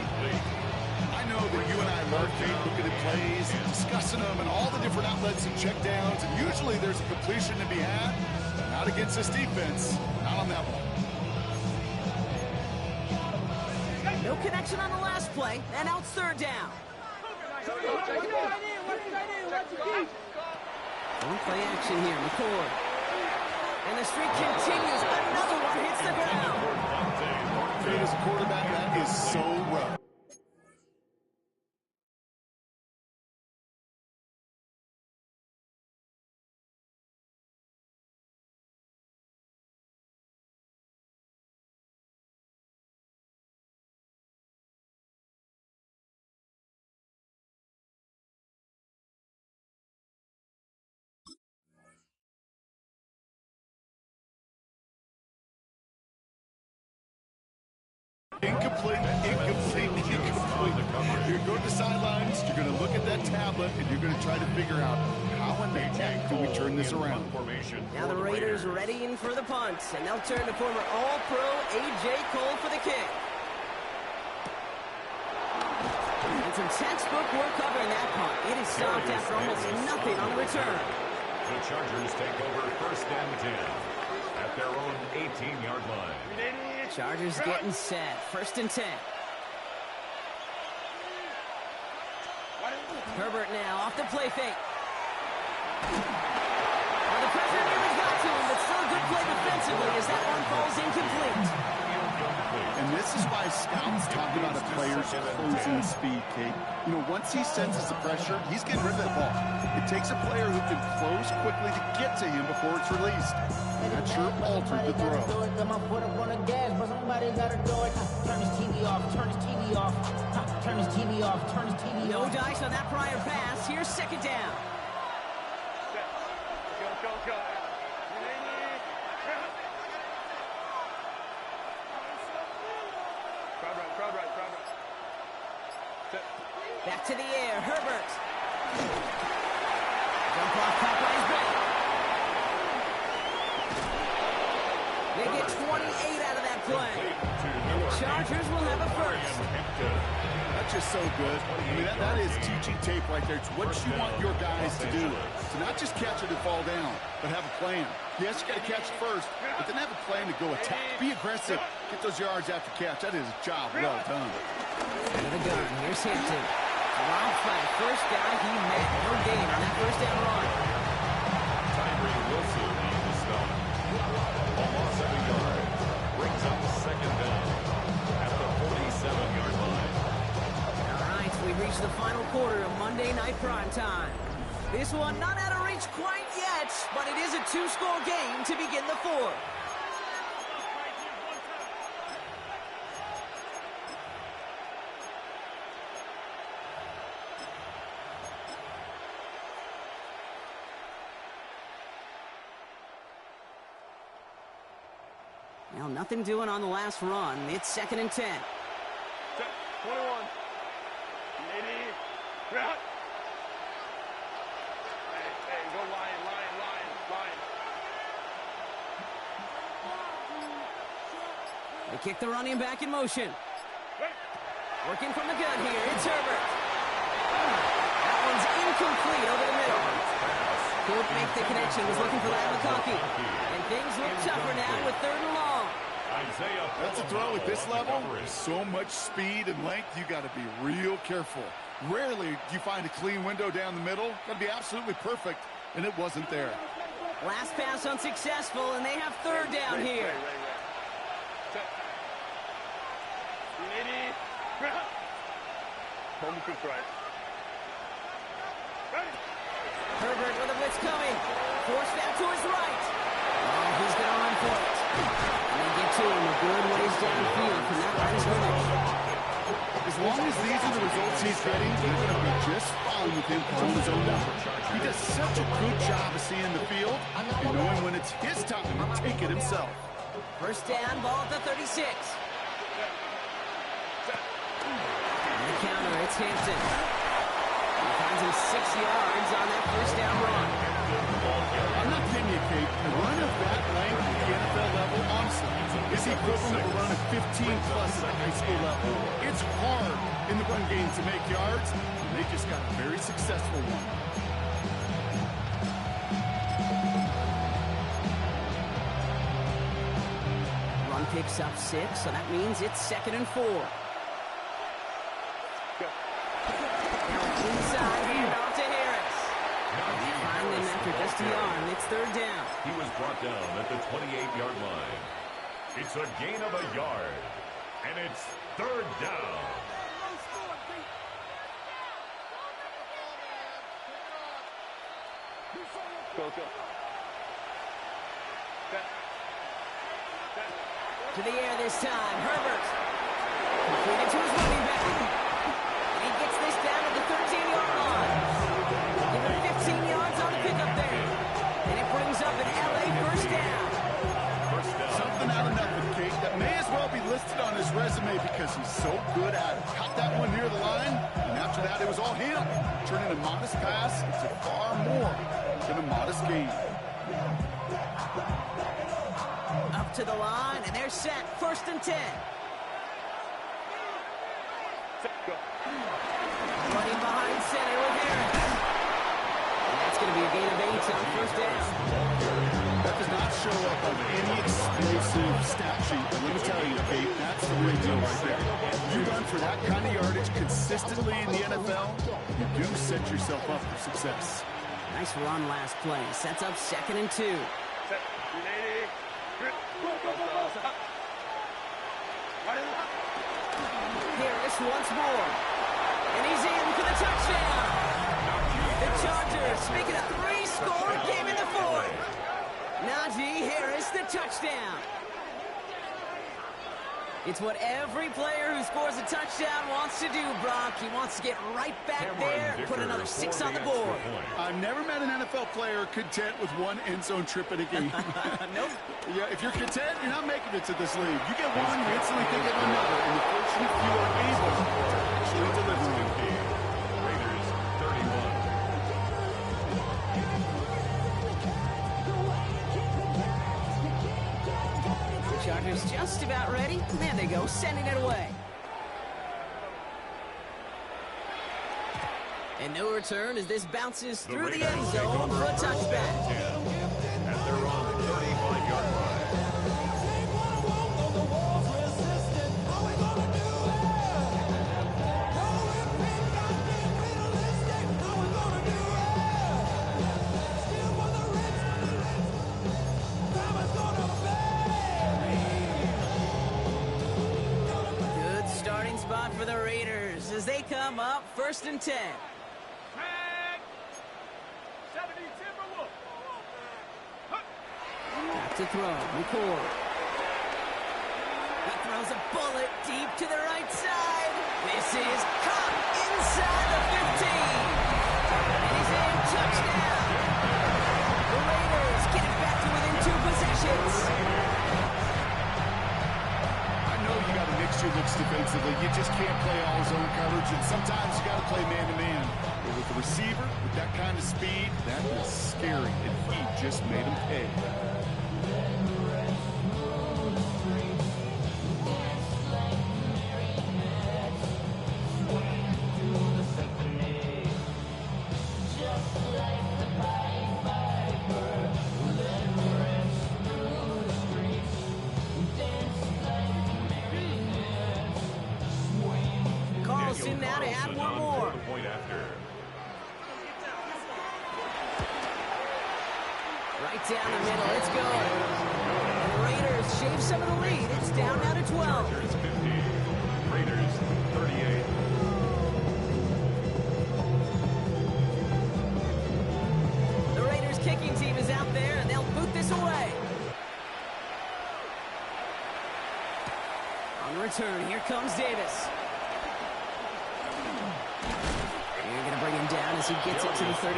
I know that you and I love looking at plays and discussing them and all the different outlets and checkdowns, and usually there's a completion to be had. Not against this defense. Not on that one. No connection on the last play, and now it's 3rd down. One play action here, McCord. And the streak continues. Another one hits the ground. As a quarterback, that is so rough. Incomplete. You're going to the sidelines, you're going to look at that tablet, and you're going to try to figure out how in the heck do we turn this around. Now the Raiders readying for the punt, and they'll turn to former All-Pro A.J. Cole for the kick. And some textbook work covering that punt. It is stopped after almost nothing on the return. The Chargers take over 1st and 10 at their own 18-yard line. Chargers getting set. 1st and 10. Herbert now off the play fake. Well, the pressure nearly got to him, but still a good play defensively as that one falls incomplete. And this is why scouts talk about a player's closing speed, Kate. You know, once he senses the pressure, he's getting rid of that ball. It takes a player who can close quickly to get to him before it's released. And that sure altered the throw. Got my foot up on the gas, but somebody gotta do it. Turn his TV off, turn his TV off, turn his TV off, turn his TV No off. dice on that prior pass. Here's 2nd down. Go. Crowd right. Back to the air, Herbert. Jump off, caught by his back. They get 28 out of that play. And the Chargers will have a 1st. That's just so good. I mean, that is teaching tape right there. It's what you want your guys to do. To not just catch it and fall down, but have a plan. Yes, you got to catch it first, but then have a plan to go attack. Be aggressive. Get those yards after catch. That is a job well done. Into the gun. Here's Hampton. Round 5. First guy he met. No gain on that 1st down run. Tyree Wilson on the stop. A loss of a yard. Brings up 2nd down at the 47-yard line. All right, we've reached the final quarter of Monday Night Primetime. This one not out of reach quite yet, but it is a 2-score game to begin the 4th. Well, nothing doing on the last run. It's 2nd and 10. 21. 80. Crowd. Hey, go line. They kick the running back in motion. Working from the gun here. It's Herbert. That one's incomplete over the middle. Couldn't make the connection. Was looking for that McConkey. And things look tougher now with 3rd and long. That's a throw at this level. So much speed and length, you got to be real careful. Rarely do you find a clean window down the middle. That'd be absolutely perfect, and it wasn't there. Last pass unsuccessful, and they have third down here. Home cooked right. Herbert with a blitz coming. Forced back to his right. Oh, he's going to run for it. And they get to him a good ways downfield from that line of scrimmage. As long as these are the results he's getting, they're going to be just fine with him calling his own number. He does such a good job of seeing the field and knowing when it's his time to take it himself. First down, ball at the 36. And the counter, it's Hampton. He finds him 6 yards on that first down run. I'm not kidding you, Kate. A run of that length at the NFL level, honestly, is the equivalent of a run of 15-plus at the high school level. It's hard in the run game to make yards, and they just got a very successful one. Run picks up 6, so that means it's 2nd and 4. Inside, handoff to Harris. Find them after just a yard. It's third down. He was brought down at the 28-yard line. It's a gain of a yard, and it's third down. Go. To the air this time. Herbert. Completed to his running back. And he gets this down at the 13-yard line. Give him 15 yards on the pickup there. And it brings up an LA first down. Something out of nothing, Kate, that may as well be listed on his resume because he's so good at it. Caught that one near the line, and after that it was all him. Turning a modest pass into far more than a modest gain. Up to the line, and they're set. First and 10. Running behind center with Harris. And that's going to be a gain of 8 on first down. That does not show up on any explosive stat sheet, but let me tell you, Kate, that's the real deal right there. You run for that kind of yardage consistently in the NFL, you do set yourself up for success. Nice run last play. Sets up 2nd and 2. Harris once more. And he's in for the touchdown. The Chargers make it a 3-score game in the 4th. Najee Harris, the touchdown. It's what every player who scores a touchdown wants to do, Brock. He wants to get right back there and put another 6 on the board. I've never met an NFL player content with one end zone trip in a game. Nope. Yeah, if you're content, you're not making it to this league. You get one, you instantly think of another, and the fortunate few are able to actually deliver. Raiders 31. Chargers just about ready. There they go, sending it away. And no return as this bounces through the end zone for a touchback. At their own 35-yard line. Good starting spot for the Raiders as they come up 1st and 10. 70 Timberwolves. Back to throw, McCord. He throws a bullet deep to the right side. This is caught inside the 15. And he's in, touchdown. The Raiders get it back to within 2 possessions. I know you got to mix your looks defensively. You just can't play all zone coverage, and sometimes you got to play man-to-man. But with the receiver, with that kind of speed, that is scary, and he just made him pay. Houston now to add one more. The point after. Right down the middle, it's good. And the Raiders shave some of the lead. It's down now to 12. Chargers 50, Raiders 38. The Raiders kicking team is out there, and they'll boot this away. On return, here comes Davis. They're going to bring him down as he gets it to the 33.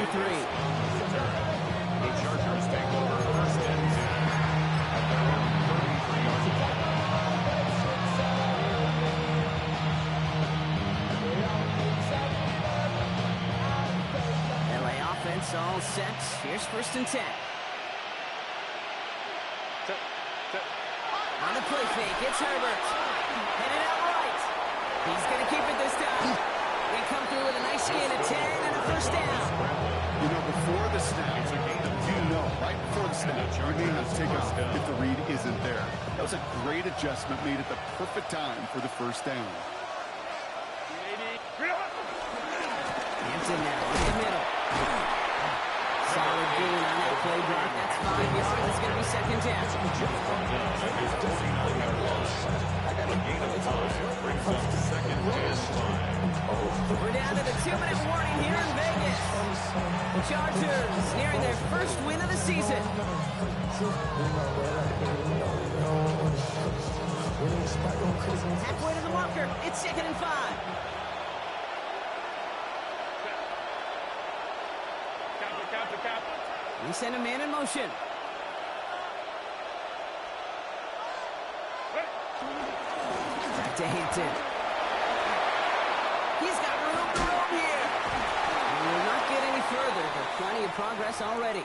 The Chargers take over first and 10 at their own 33-yard line. LA offense all set. Here's first and 10. On the play fake, it's Herbert. Headed out right. He's going to keep it this time. They come through with a nice gain of 10 and a first down. You know, before the snap, you know, right before the snap, you may not take off if the read isn't there. That was a great adjustment made at the perfect time for the first down. Hampton now in the middle. Solid gain on that play, Brock. That's 5 yards. It's going to be second down. We're down to the 2-minute warning here in Vegas. The Chargers nearing their first win of the season. Halfway to the marker. It's second and 5. We send a man in motion. Back to Hampton. He's got room to roam here. And will not get any further, but plenty of progress already.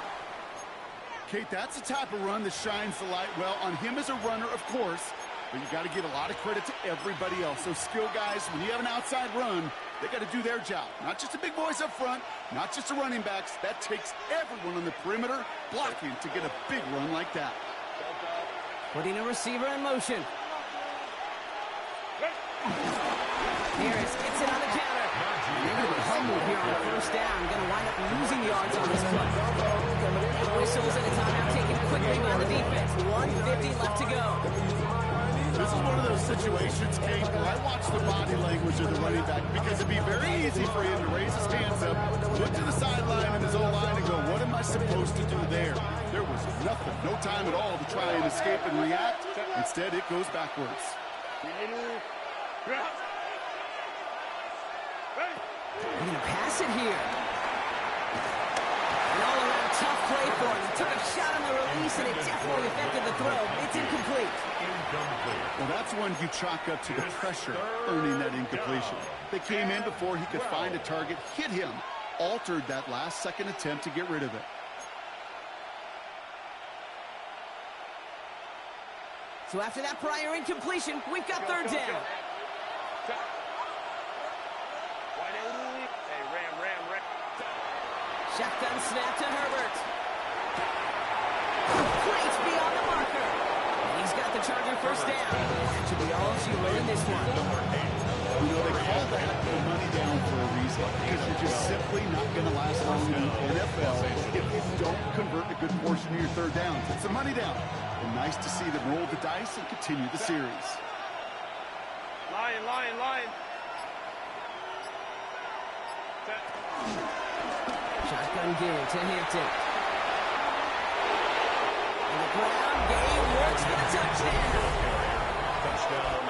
Kate, that's the type of run that shines the light well on him as a runner, of course, but you got to give a lot of credit to everybody else. Those skill guys, when you have an outside run, they got to do their job. Not just the big boys up front, not just the running backs. That takes everyone on the perimeter blocking to get a big run like that. Putting a receiver in motion. Harris gets it on the counter. They're going to be humbled here on the first down. Going to wind up losing yards on this play. Whistles and a timeout taken quickly by the defense. 1:50 left to go. This is one of those situations, Kate, where I watch the body language of the running back because it'd be very easy for him to raise his hands up, look to the sideline and his O-line and go, what am I supposed to do there? There was nothing, no time at all to try and escape and react. Instead, it goes backwards. They're going to pass it here. An all-around tough play for him. He took a shot on the release, and it definitely affected the throw. It's incomplete. Well, that's one you chalk up to the pressure earning that incompletion. They came in before he could find a target, hit him, altered that last-second attempt to get rid of it. So after that prior incompletion, we've got third down. Shotgun snap to Herbert. Great beyond the marker. And he's got the Charger first down. That should be all she wrote in this one. You know, they call that the money down for a reason, because you're just simply not going to last long in the NFL if you don't convert a good portion of your third downs. It's a money down. And nice to see them roll the dice and continue the series. Lion. Shotgun give to Hampton. And the ground game works for the touchdown.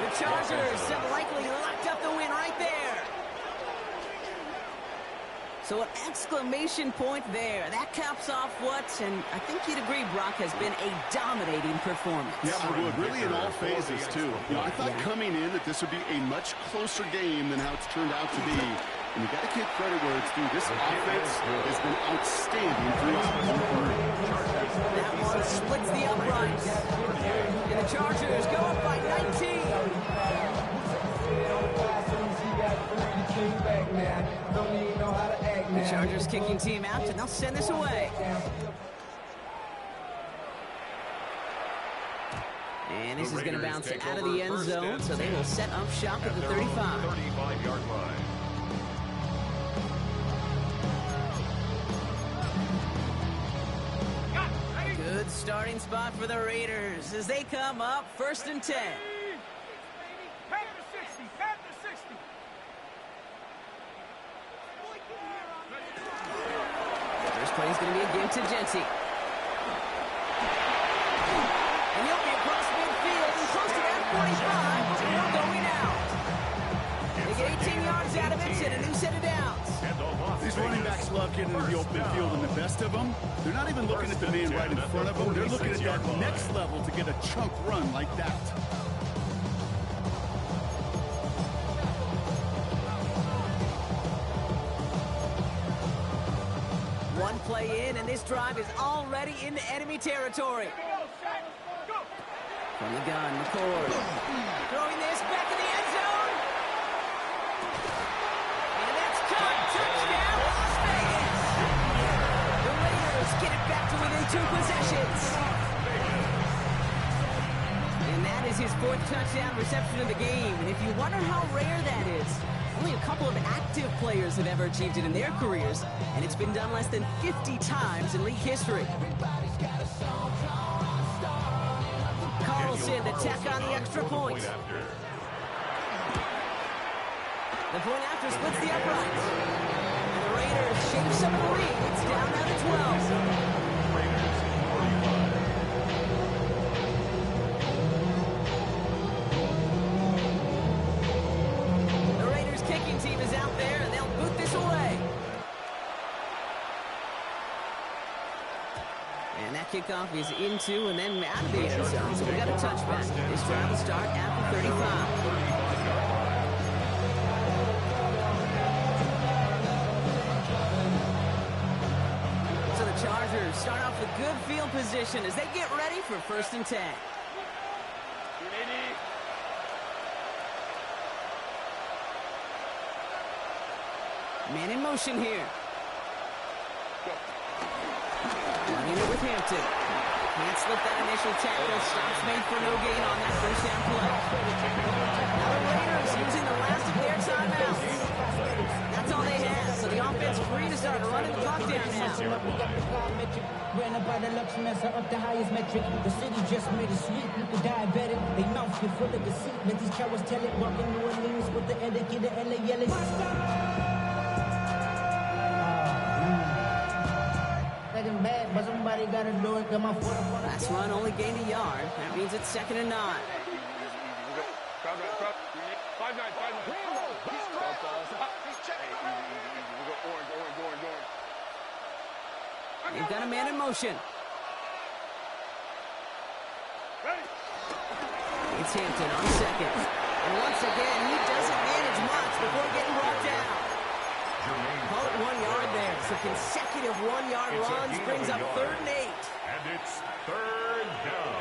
The Chargers have likely locked up the win right there. So an exclamation point there. That caps off what, and I think you'd agree, Brock, has been a dominating performance. Yeah, I would. Really in all phases, too. You know, I thought coming in that this would be a much closer game than how it's turned out to be. And you got to give credit where it's due. This offense has been outstanding throughout the career. That one splits the uprights. And the Chargers go up by 19. The Chargers kicking team out, and they'll send this away. And his This is going to bounce out of the end zone, so they will set up shop at the 35. 35-yard line. Good starting spot for the Raiders as they come up 1st and 10. Pass to 60. Pass to 60. First play is going to be a give to Jency. And he'll be across midfield and close to that 45 before going out. They get 18 yards out of it and a new set of downs. These running backs love getting into the open field, and the best of them, they're not even looking at the man right in front of them. They're looking at that next level to get a chunk run like that. One play in, and this drive is already into enemy territory. From the gun, McCord. Throwing this back in the end zone. And that's caught. Touchdown, Las Vegas. The Raiders get it back to within 2 possessions. And that is his 4th touchdown reception of the game. And if you wonder how rare that is, only a couple of active players have ever achieved it in their careers, and it's been done less than 50 times in league history. Carlson to tack on the extra point. The point after splits the uprights. And the Raiders shave some of the lead. It's down now to 12. Team is out there, and they'll boot this away. And that kickoff is into and then out of the end zone, so we got a touchback. This drive will start at the 35. So the Chargers start off with good field position as they get ready for 1st and 10. Man in motion here. Running it with Hampton. Can't slip that initial tackle. Stops made for no gain on that 1st down play. Now the Raiders using the last of their timeouts. That's all they have. So the offense free to start running the clock down now. Ran up by the luxuries are up the highest metric. The city just made it sweet. People diabetic. They mouth get full of deceit. Let these cowards tell it. Walking New Orleans with the etiquette, the LA yelling. Bad, but somebody gotta do it. Got my foot up on Last run only gained a yard. That means it's 2nd and 9. 5-9. They've got a man in motion. It's Hampton on 2nd. And once again, he doesn't manage much before getting brought down. Call it 1 yard there. So consecutive 1-yard runs brings up 3rd and 8. And it's 3rd down.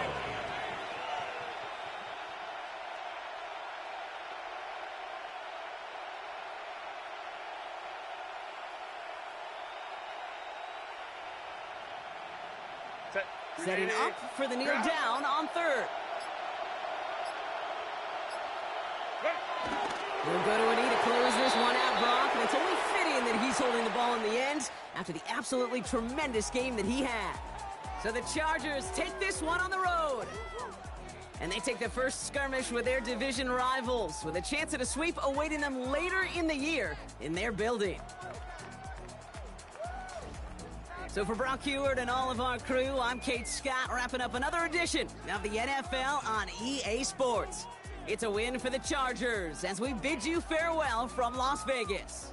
Setting up for the kneel down on 3rd. We'll go to a knee to close this one out, Brock, and it's only fitting that he's holding the ball in the end after the absolutely tremendous game that he had. So the Chargers take this one on the road. And they take the first skirmish with their division rivals, with a chance at a sweep awaiting them later in the year in their building. So for Brock Huard and all of our crew, I'm Kate Scott, wrapping up another edition of the NFL on EA Sports. It's a win for the Chargers as we bid you farewell from Las Vegas.